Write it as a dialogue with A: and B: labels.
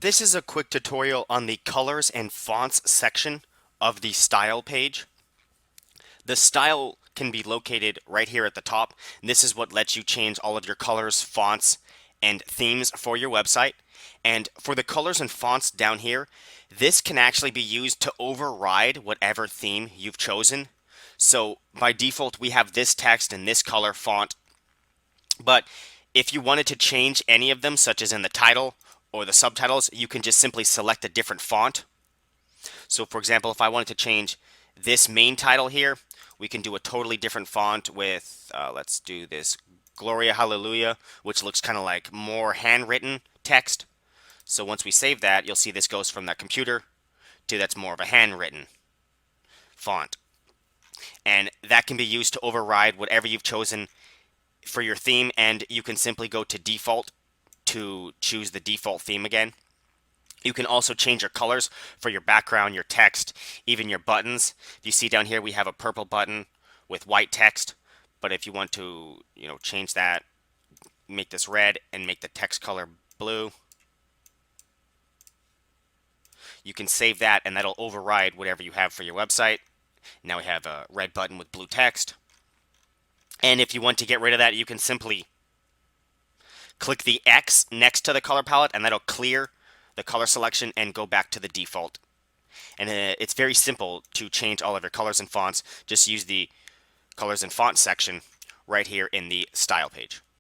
A: This is a quick tutorial on the colors and fonts section of the style page. The style can be located right here at the top. This is what lets you change all of your colors, fonts, and themes for your website. And for the colors and fonts down here, this can actually be used to override whatever theme you've chosen. So by default, we have this text and this color font. But if you wanted to change any of them, such as in the title or the subtitles, you can just simply select a different font. So for example, if I wanted to change this main title here, we can do a totally different font with, let's do this Gloria Hallelujah, which looks kind of like more handwritten text. So once we save that, you'll see this goes from that computer to that's more of a handwritten font. And that can be used to override whatever you've chosen for your theme, and you can simply go to default to choose the default theme again. You can also change your colors for your background, your text, even your buttons. You see down here we have a purple button with white text, but if you want to, change that, make this red and make the text color blue, you can save that and that'll override whatever you have for your website. Now we have a red button with blue text. And if you want to get rid of that, you can simply click the X next to the color palette and that'll clear the color selection and go back to the default. And it's very simple to change all of your colors and fonts. Just use the colors and fonts section right here in the style page.